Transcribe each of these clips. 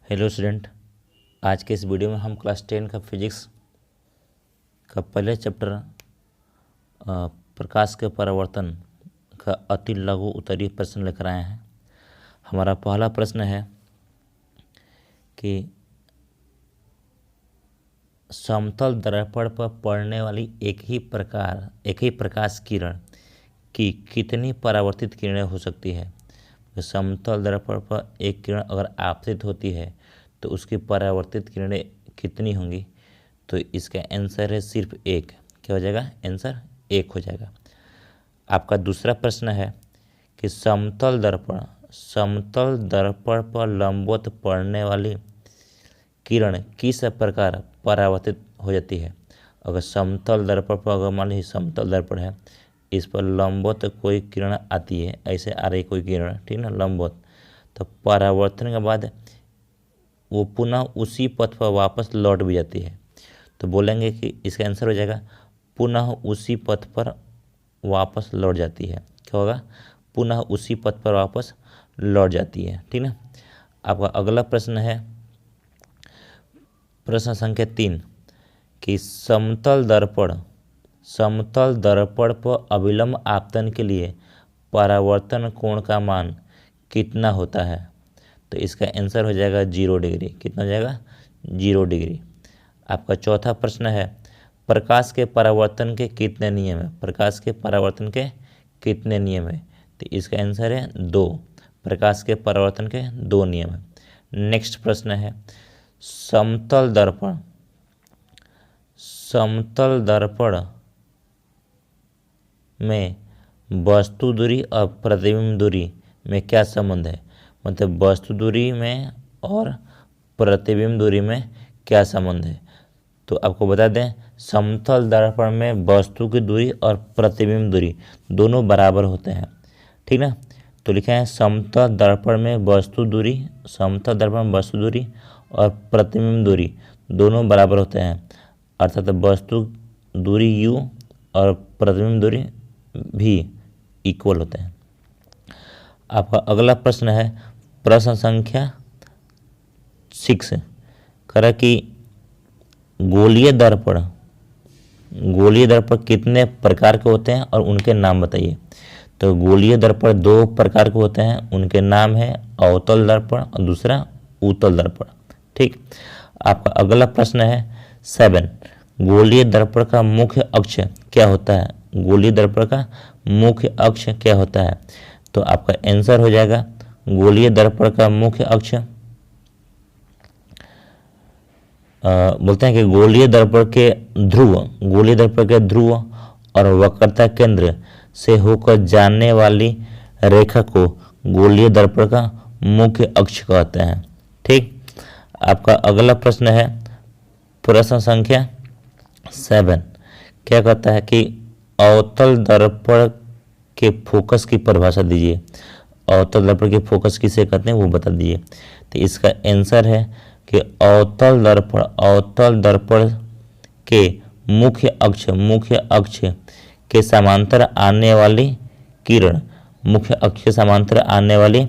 Hello student, आज के इस वीडियो में हम क्लास 10 का फिजिक्स का पहले चैप्टर प्रकाश के परावर्तन का अति लघु उत्तरीय प्रश्न लेकर आए हैं। हमारा पहला प्रश्न है कि समतल दर्पण पर पड़ने वाली एक ही प्रकाश किरण की कितनी परावर्तित किरणें हो सकती है। समतल दर्पण पर एक किरण अगर आपतित होती है तो उसकी परावर्तित किरणें कितनी होंगी। तो इसका आंसर है सिर्फ एक। क्या हो जाएगा? आंसर एक हो जाएगा। आपका दूसरा प्रश्न है कि समतल दर्पण पर लंबवत पड़ने वाली किरण किस प्रकार परावर्तित हो जाती है। अगर समतल दर्पण पर, अगर मान लीजिए समतल दर्पण है, इस पर लंबवत कोई किरण आती है, ऐसे आ रही कोई किरण, ठीक ना, लंबवत, तो परावर्तन के बाद वो पुनः उसी पथ पर वापस लौट भी जाती है। तो बोलेंगे कि इसका आंसर हो जाएगा पुनः उसी पथ पर वापस लौट जाती है। क्या होगा? पुनः उसी पथ पर वापस लौट जाती है, ठीक ना। आपका अगला प्रश्न है प्रश्न संख्या 3 कि समतल दर्पण पर अभिलंब आपतन के लिए परावर्तन कोण का मान कितना होता है। तो इसका आंसर हो जाएगा 0 डिग्री। कितना हो जाएगा? 0 डिग्री। आपका चौथा प्रश्न है प्रकाश के परावर्तन के कितने नियम है। प्रकाश के परावर्तन के कितने नियम है। तो इसका आंसर है 2। प्रकाश के परावर्तन के 2 नियम है। नेक्स्ट प्रश्न है समतल दर्पण में वस्तु दूरी और प्रतिबिंब दूरी में क्या संबंध है। मतलब वस्तु दूरी में और प्रतिबिंब दूरी में क्या संबंध है। तो आपको बता दें समतल दर्पण में वस्तु की दूरी और प्रतिबिंब दूरी दोनों बराबर होते हैं, ठीक ना। तो लिखा है समतल दर्पण में वस्तु दूरी और प्रतिबिंब दूरी दोनों बराबर होते हैं, अर्थात वस्तु दूरी u और प्रतिबिंब दूरी भी इक्वल होते हैं। आपका अगला प्रश्न है प्रश्न संख्या 6। कह रहा कि गोलीय दर्पण कितने प्रकार के होते हैं और उनके नाम बताइए। तो गोलीय दर्पण 2 प्रकार के होते हैं, उनके नाम है अवतल दर्पण और दूसरा उत्तल दर्पण, ठीक। आपका अगला प्रश्न है 7। गोलीय दर्पण का मुख्य अक्ष क्या होता है। गोलीय दर्पण का मुख्य अक्ष क्या होता है। तो आपका आंसर हो जाएगा गोलीय दर्पण का मुख्य अक्ष बोलते हैं कि गोलीय दर्पण के ध्रुव और वक्रता केंद्र से होकर जाने वाली रेखा को गोलीय दर्पण का मुख्य अक्ष कहते हैं, ठीक। आपका अगला प्रश्न है प्रश्न संख्या 7। क्या कहता है कि अवतल दर्पण के फोकस की परिभाषा दीजिए। अवतल दर्पण के फोकस किसे कहते हैं वो बता दीजिए। तो इसका आंसर है कि अवतल दर्पण के मुख्य अक्ष के समांतर आने वाली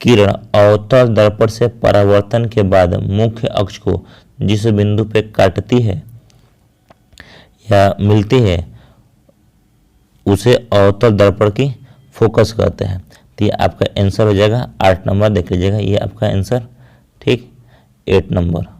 किरण अवतल दर्पण से परावर्तन के बाद मुख्य अक्ष को जिस बिंदु पे काटती है या मिलती है उसे अवतल दर्पण की फोकस कहते हैं। तो ये आपका आंसर हो जाएगा 8 नंबर। देख लीजिएगा, ये आपका आंसर, ठीक, 8 नंबर।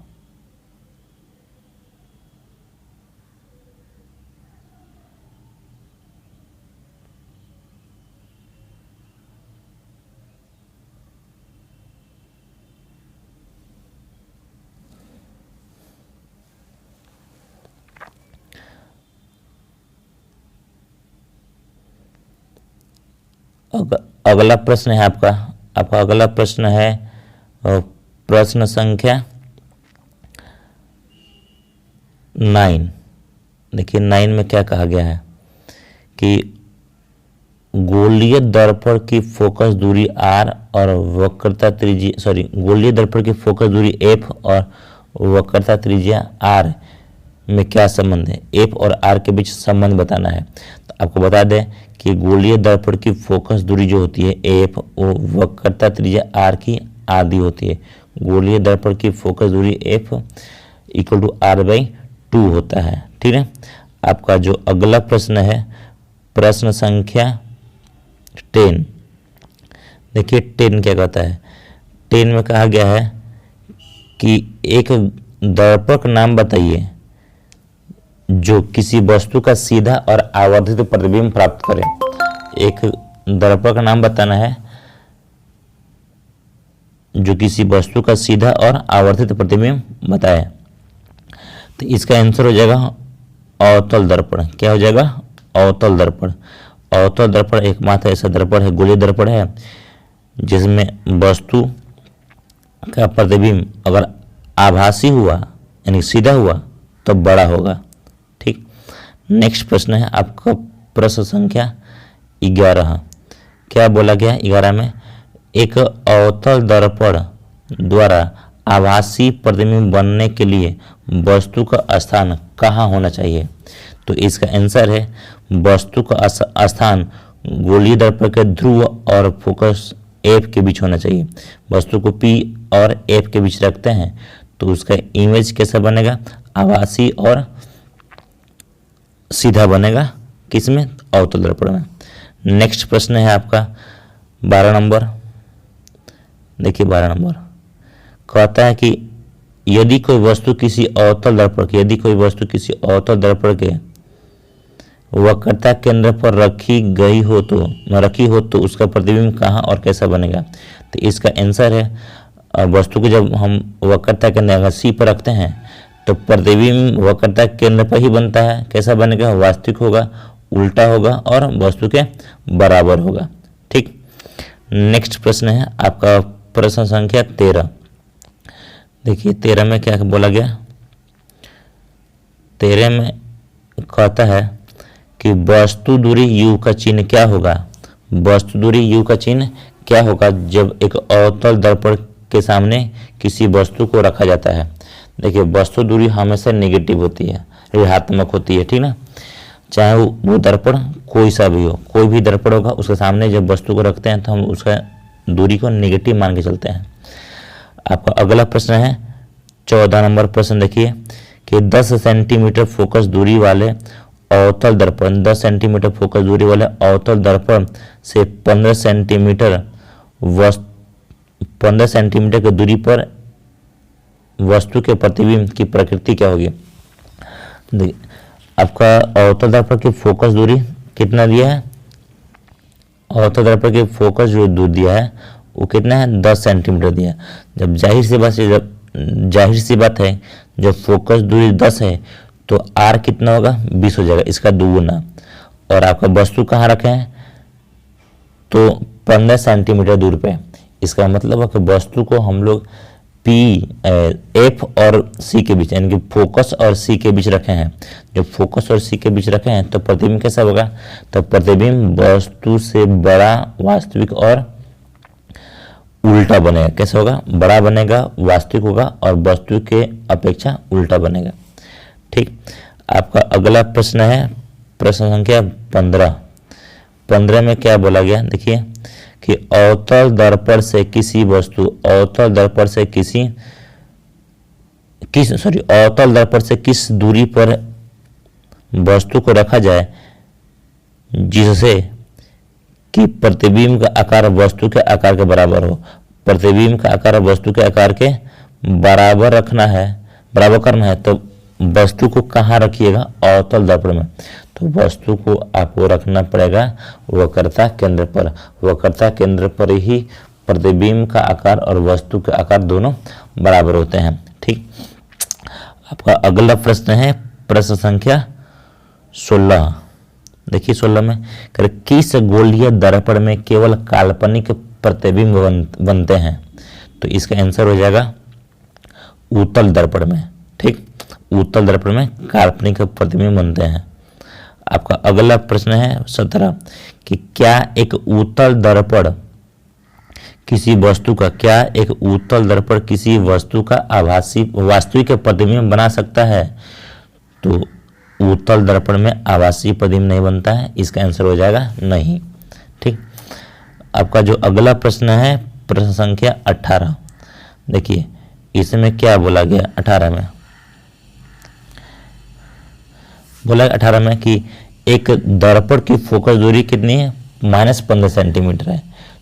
अगला प्रश्न है आपका अगला प्रश्न है प्रश्न संख्या 9। देखिए 9 में क्या कहा गया है कि गोलीय दर्पण की फोकस दूरी r और वक्रता त्रिज्या गोलीय दर्पण की फोकस दूरी f और वक्रता त्रिज्या r में क्या संबंध है। f और r के बीच संबंध बताना है। तो आपको बता दें कि गोलीय दर्पण की फोकस दूरी जो होती है f, वो वक्रता त्रिज्या r की आधी होती है। गोलीय दर्पण की फोकस दूरी f इक्वल टू r/2 होता है। ठीक है। आपका जो अगला प्रश्न है प्रश्न संख्या 10। देखिए 10 क्या कहता है। 10 में कहा गया है कि एक दर्पण का नाम बताइए जो किसी वस्तु का सीधा और आवर्धित प्रतिबिंब प्राप्त करे। एक दर्पण का नाम बताना है जो किसी वस्तु का सीधा और आवर्धित प्रतिबिंब बताए। तो इसका आंसर हो जाएगा अवतल दर्पण। क्या हो जाएगा? अवतल दर्पण। अवतल दर्पण एकमात्र ऐसा दर्पण है, गोलीय दर्पण है, जिसमें वस्तु का प्रतिबिंब अगर आभासी हुआ यानी सीधा हुआ तो बड़ा होगा। ठीक। नेक्स्ट प्रश्न है आपका प्रश्न संख्या 11। क्या बोला गया 11 में? एक अवतल दर्पण द्वारा आभासी प्रतिबिंब बनने के लिए वस्तु का स्थान कहाँ होना चाहिए? तो इसका आंसर है वस्तु का स्थान गोलीय दर्पण के ध्रुव और फोकस F के बीच होना चाहिए। वस्तु को P और F के बीच रखते हैं तो उसका इमेज कैसा बनेगा? आभासी और सीधा बनेगा। किसमें? अवतल दर्पण में। नेक्स्ट प्रश्न है आपका 12 नंबर। देखिए 12 नंबर कहता है कि यदि कोई वस्तु किसी अवतल दर्पण के वक्रता केंद्र पर रखी हो तो उसका प्रतिबिंब कहाँ और कैसा बनेगा? तो इसका आंसर है वस्तु को जब हम वक्रता केंद्र अगर C पर रखते हैं तो प्रतिबिंब वक्रता केंद्र पर ही बनता है। कैसा बनेगा? वास्तविक होगा, उल्टा होगा और वस्तु के बराबर होगा। ठीक। नेक्स्ट प्रश्न है आपका प्रश्न संख्या 13। देखिए 13 में क्या बोला गया? 13 में कहता है कि वस्तु दूरी u का चिन्ह क्या होगा? वस्तु दूरी u का चिन्ह क्या होगा जब एक अवतल दर्पण के सामने किसी वस्तु को रखा जाता है? देखिए वस्तु दूरी हमेशा नेगेटिव होती है, ऋणात्मक होती है। ठीक ना। चाहे वो दर्पण कोई सा भी हो, कोई भी दर्पण होगा उसके सामने जब वस्तु को रखते हैं तो हम उसका दूरी को नेगेटिव मान के चलते हैं। आपका अगला प्रश्न है 14 नंबर प्रश्न। देखिए कि 10 सेंटीमीटर फोकस दूरी वाले अवतल दर्पण 10 सेंटीमीटर फोकस दूरी वाले अवतल दर्पण से 15 सेंटीमीटर की दूरी पर वस्तु के प्रतिबिंब की प्रकृति क्या होगी? आपका अवतल दर्पण की फोकस दूरी कितना दिया है? अवतल दर्पण की फोकस जो दूर दिया है वो कितना है? 10 सेंटीमीटर दिया। जब जाहिर सी बात है जब फोकस दूरी 10 है तो R कितना होगा? 20 हो जाएगा, इसका दोगुना। और आपका वस्तु कहाँ रखे हैं? तो 15 सेंटीमीटर दूर पे। इसका मतलब है कि वस्तु को हम लोग F और C के बीच यानी कि फोकस और C के बीच रखे हैं। जब फोकस और C के बीच रखे हैं तो प्रतिबिंब कैसा होगा? तो प्रतिबिंब वस्तु से बड़ा, वास्तविक और उल्टा बनेगा। कैसा होगा? बड़ा बनेगा, वास्तविक होगा और वस्तु के अपेक्षा उल्टा बनेगा। ठीक। आपका अगला प्रश्न है प्रश्न संख्या 15। 15 में क्या बोला गया? देखिए कि अवतल दर्पण से किस दूरी पर वस्तु को रखा जाए जिससे कि प्रतिबिंब का आकार वस्तु के आकार के बराबर हो। प्रतिबिंब का आकार वस्तु के आकार के बराबर करना है तो वस्तु को कहाँ रखिएगा? अवतल दर्पण में। तो वस्तु को आपको रखना पड़ेगा वक्रता केंद्र पर। वक्रता केंद्र पर ही प्रतिबिंब का आकार और वस्तु के आकार दोनों बराबर होते हैं। ठीक। आपका अगला प्रश्न है प्रश्न संख्या 16। देखिए 16 में किस गोलीय दर्पण में केवल काल्पनिक प्रतिबिंब बनते हैं? तो इसका आंसर हो जाएगा उत्तल दर्पण में। ठीक। उत्तल दर्पण में काल्पनिक प्रतिबिंब बनते हैं। आपका अगला प्रश्न है 17 कि क्या एक उत्तल दर्पण किसी वस्तु का आभासी वास्तविक प्रतिबिंब बना सकता है? तो उत्तल दर्पण में आभासी प्रतिबिंब नहीं बनता है। इसका आंसर हो जाएगा नहीं। ठीक। आपका जो अगला प्रश्न है प्रश्न संख्या 18। देखिए इसमें क्या बोला गया 18 में, बोला 18 में कि एक दर्पण की फोकस दूरी कितनी है, -15 सेंटीमीटर है।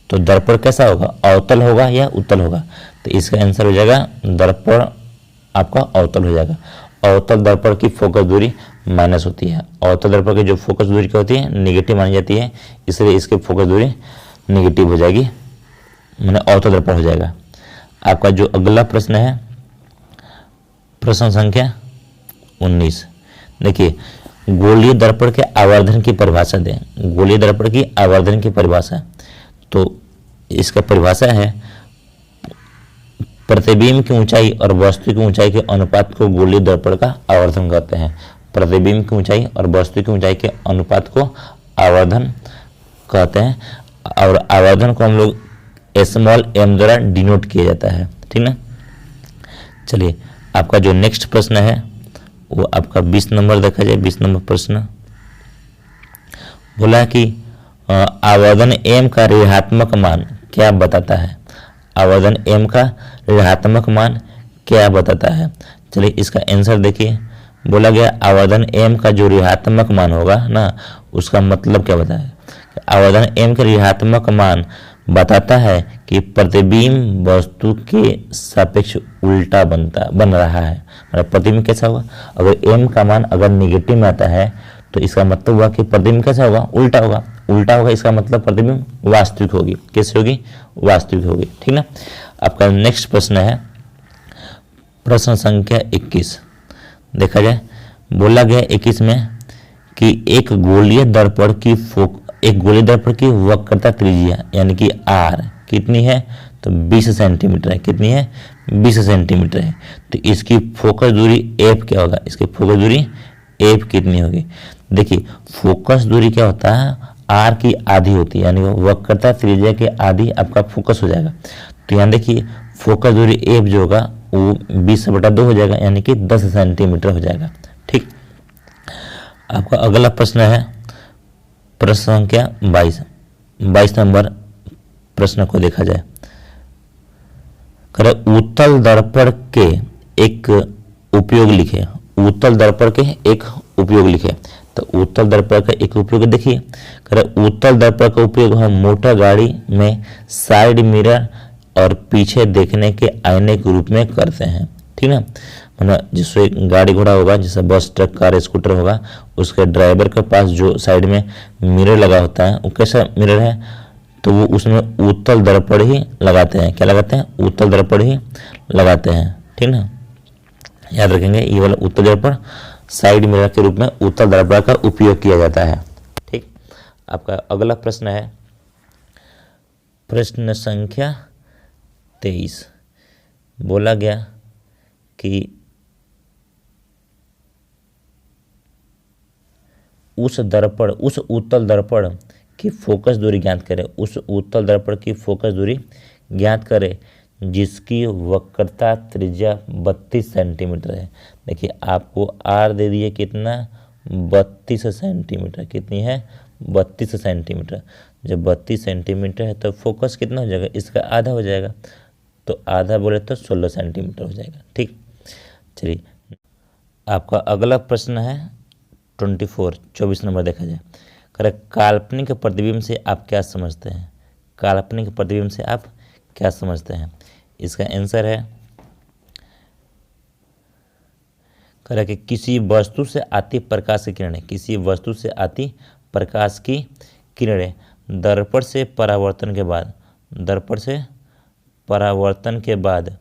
तो दर्पण कैसा होगा, अवतल होगा या उत्तल होगा? तो इसका आंसर हो जाएगा दर्पण आपका अवतल हो जाएगा। अवतल दर्पण की फोकस दूरी माइनस होती है, अवतल दर्पण की जो फोकस दूरी क्या होती है, निगेटिव मानी जाती है, इसलिए इसकी फोकस दूरी निगेटिव हो जाएगी, मैंने अवतल दर्पण हो जाएगा। आपका जो अगला प्रश्न है प्रश्न संख्या 19, देखिए गोलीय दर्पण के आवर्धन की परिभाषा दें। गोलीय दर्पण की आवर्धन की परिभाषा, तो इसका परिभाषा है प्रतिबिंब की ऊंचाई और वस्तु की ऊंचाई के अनुपात को गोलीय दर्पण का आवर्धन कहते हैं। प्रतिबिंब की ऊंचाई और वस्तु की ऊंचाई के अनुपात को आवर्धन कहते हैं, और आवर्धन को हम लोग स्मॉल m द्वारा डिनोट किया जाता है, ठीक ना। चलिए आपका जो नेक्स्ट प्रश्न है वो आपका 20 नंबर देखा जाए। 20 नंबर प्रश्न बोला कि आवर्धन m का ऋणात्मक मान क्या बताता है। आवर्धन m का ऋणात्मक मान क्या बताता है। चलिए इसका आंसर देखिए, बोला गया आवर्धन m का जो ऋणात्मक मान होगा ना, उसका मतलब क्या बताया। आवर्धन m का ऋणात्मक मान बताता है कि प्रतिबिंब वस्तु के सापेक्ष उल्टा बन रहा है। मतलब प्रतिबिंब कैसा होगा, अगर m का मान अगर निगेटिव में आता है तो इसका मतलब हुआ कि प्रतिबिंब कैसा होगा, उल्टा होगा। उल्टा होगा इसका मतलब प्रतिबिंब वास्तविक होगी। कैसे होगी, वास्तविक होगी, ठीक ना। आपका नेक्स्ट प्रश्न है प्रश्न संख्या 21, देखा जाए। बोला गया 21 में कि एक गोलीय दर्पण की वक्रता त्रिज्या यानी कि r कितनी है, तो 20 सेंटीमीटर है। कितनी है, 20 सेंटीमीटर है। तो इसकी फोकस दूरी f क्या होगा, इसकी फोकस दूरी f कितनी होगी। देखिए फोकस दूरी क्या होता है, r की आधी होती है, यानी वक्रता त्रिज्या के आधी आपका फोकस हो जाएगा। तो यहाँ देखिए फोकस दूरी f जो होगा वो 20/2 हो जाएगा, यानी कि 10 सेंटीमीटर हो जाएगा, ठीक। आपका अगला प्रश्न है प्रश्न संख्या 22 नंबर प्रश्न को देखा जाए। उत्तल दर्पण के एक उपयोग लिखे। उत्तल दर्पण के एक उपयोग लिखे। तो उत्तल दर्पण का एक उपयोग देखिए, उत्तल दर्पण का उपयोग हम मोटर गाड़ी में साइड मिरर और पीछे देखने के आईने के रूप में करते हैं, ठीक ना। मतलब जिससे गाड़ी घोड़ा होगा, जैसे बस ट्रक कार स्कूटर होगा, उसके ड्राइवर के पास जो साइड में मिरर लगा होता है वो कैसा मिरर है, तो वो उसमें उत्तल दर्पण ही लगाते हैं। क्या लगाते हैं, उत्तल दर्पण ही लगाते हैं, ठीक ना। याद रखेंगे ये वाला उत्तल दर्पण साइड मिरर के रूप में उत्तल दर्पण का उपयोग किया जाता है, ठीक। आपका अगला प्रश्न है प्रश्न संख्या 23। बोला गया कि उस उत्तल दर्पण की फोकस दूरी ज्ञात करें। उस उत्तल दर्पण की फोकस दूरी ज्ञात करें जिसकी वक्रता त्रिज्या 32 सेंटीमीटर है। देखिए आपको r दे दिए कितना, 32 सेंटीमीटर। कितनी है, 32 सेंटीमीटर। जब 32 सेंटीमीटर है तो फोकस कितना हो जाएगा, इसका आधा हो जाएगा। तो आधा बोले तो 16 सेंटीमीटर हो जाएगा, ठीक। चलिए आपका अगला प्रश्न है 24 नंबर देखा जाए। काल्पनिक प्रतिबिंब से आप क्या समझते हैं। काल्पनिक प्रतिबिंब से आप क्या समझते हैं। इसका आंसर है कि किसी वस्तु से आती प्रकाश की किरणें, किसी वस्तु से आती प्रकाश की किरणें दर्पण से परावर्तन के बाद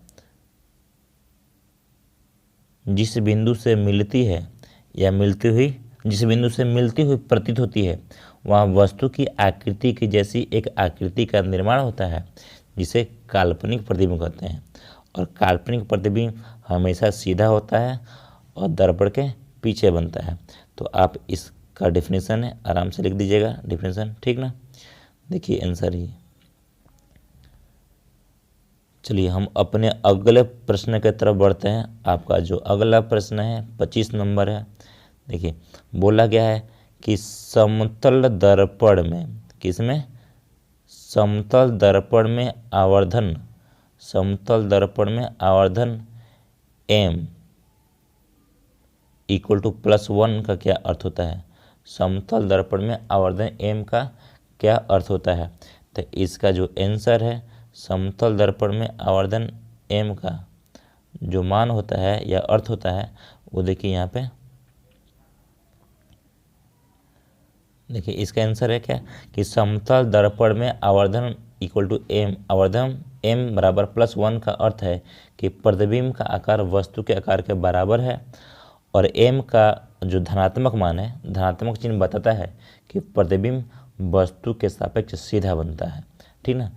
जिस बिंदु से मिलती है या जिस बिंदु से मिलती हुई प्रतीत होती है, वहाँ वस्तु की आकृति की जैसी एक आकृति का निर्माण होता है, जिसे काल्पनिक प्रतिबिंब कहते हैं। और काल्पनिक प्रतिबिंब हमेशा सीधा होता है और दर्पण के पीछे बनता है। तो आप इसका डेफिनेशन है, आराम से लिख दीजिएगा डेफिनेशन, ठीक ना। देखिए आंसर ही। चलिए हम अपने अगले प्रश्न की तरफ बढ़ते हैं। आपका जो अगला प्रश्न है 25 नंबर है। देखिए बोला गया है कि समतल दर्पण में, किसमें, समतल दर्पण में आवर्धन समतल दर्पण में आवर्धन m इक्वल टू +1 का क्या अर्थ होता है? समतल दर्पण में आवर्धन m का क्या अर्थ होता है? तो इसका जो आंसर है, समतल दर्पण में आवर्धन m का जो मान होता है या अर्थ होता है वो देखिए यहाँ पे, देखिए इसका आंसर है क्या कि समतल दर्पण में आवर्धन इक्वल टू m, आवर्धन m बराबर +1 का अर्थ है कि प्रतिबिंब का आकार वस्तु के आकार के बराबर है और m का जो धनात्मक मान है, धनात्मक चिन्ह बताता है कि प्रतिबिंब वस्तु के सापेक्ष सीधा बनता है। ठीक ना,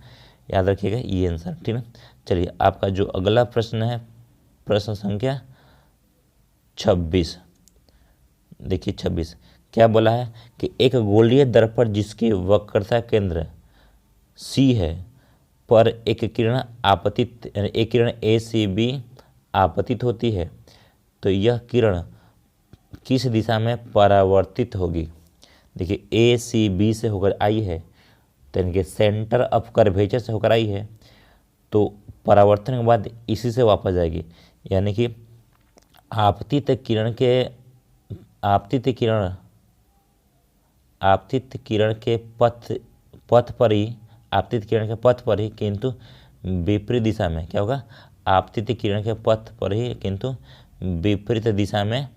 याद रखिएगा ये आंसर। ठीक ना, चलिए आपका जो अगला प्रश्न है, प्रश्न संख्या 26, देखिए 26 क्या बोला है कि एक गोलीय दर्पण जिसकी वक्रता केंद्र C है पर एक किरण आपतित, यानी एक किरण ACB आपतित होती है, तो यह किरण किस दिशा में परावर्तित होगी? देखिए ACB से होकर आई है, तो यानी कि सेंटर ऑफ कर्वेचर से होकर आई है, तो परावर्तन के बाद इसी से वापस जाएगी, यानी कि आपतित किरण के पथ पर ही किंतु विपरीत दिशा में क्या होगा? आपतित किरण के पथ पर ही किंतु विपरीत दिशा में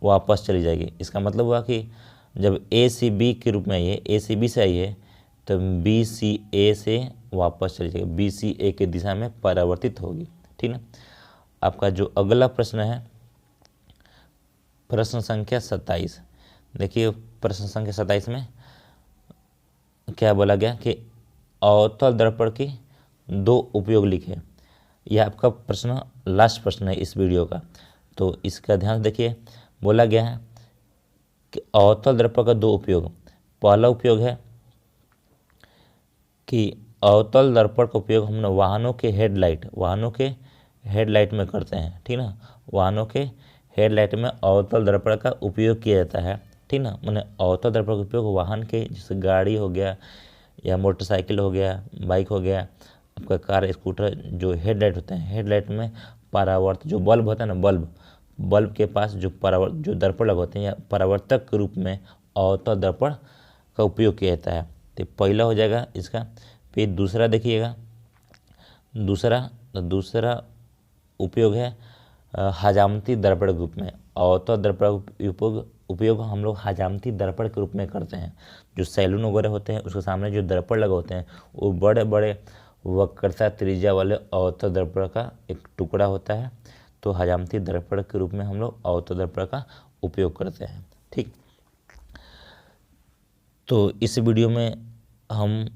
वापस चली जाएगी। इसका मतलब हुआ कि जब ACB के रूप में आई है, ACB से आई है, तो BCA से वापस चली जाएगी, BCA की दिशा में परावर्तित होगी। ठीक ना, आपका जो अगला प्रश्न है, प्रश्न संख्या 27, देखिए प्रश्न संख्या 27 में क्या बोला गया कि अवतल दर्पण की 2 उपयोग लिखे। यह आपका प्रश्न लास्ट प्रश्न है इस वीडियो का, तो इसका ध्यान देखिए। बोला गया है कि अवतल दर्पण का 2 उपयोग। पहला उपयोग है कि अवतल दर्पण का उपयोग हम वाहनों के हेडलाइट में करते हैं। ठीक ना, वाहनों के हेडलाइट में अवतल दर्पण का उपयोग किया जाता है। ठीक ना, मैंने अवतल दर्पण का उपयोग वाहन के, जैसे गाड़ी हो गया या मोटरसाइकिल हो गया, बाइक हो गया, आपका कार, स्कूटर, जो हेडलाइट होते हैं, हेडलाइट में परावर्त जो बल्ब होता है ना, बल्ब के पास जो दर्पण लगे होते हैं या परावर्तक के रूप में अवतल दर्पण का उपयोग किया जाता है। तो पहला हो जाएगा इसका। फिर दूसरा देखिएगा, दूसरा उपयोग है हजामती दर्पण के रूप में। अवतल दर्पण का उपयोग हम लोग हजामती दर्पण के रूप में करते हैं। जो सैलून वगैरह होते हैं उसके सामने जो दर्पण लगे होते हैं वो बड़े बड़े वक्रता त्रिज्या वाले अवतल दर्पण का एक टुकड़ा होता है, तो हजामती दर्पण के रूप में हम लोग अवतल दर्पण का उपयोग करते हैं। ठीक, तो इस वीडियो में हम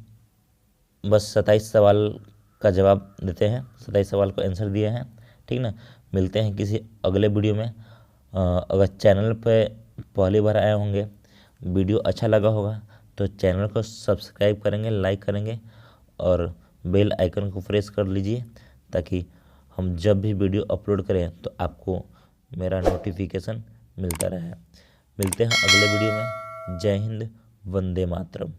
बस 27 सवाल का जवाब देते हैं, 27 सवाल को आंसर दिए हैं। ठीक ना, मिलते हैं किसी अगले वीडियो में। अगर चैनल पे पहली बार आए होंगे, वीडियो अच्छा लगा होगा तो चैनल को सब्सक्राइब करेंगे, लाइक करेंगे और बेल आइकन को प्रेस कर लीजिए, ताकि हम जब भी वीडियो अपलोड करें तो आपको मेरा नोटिफिकेशन मिलता रहे। मिलते हैं अगले वीडियो में। जय हिंद, वंदे मातरम।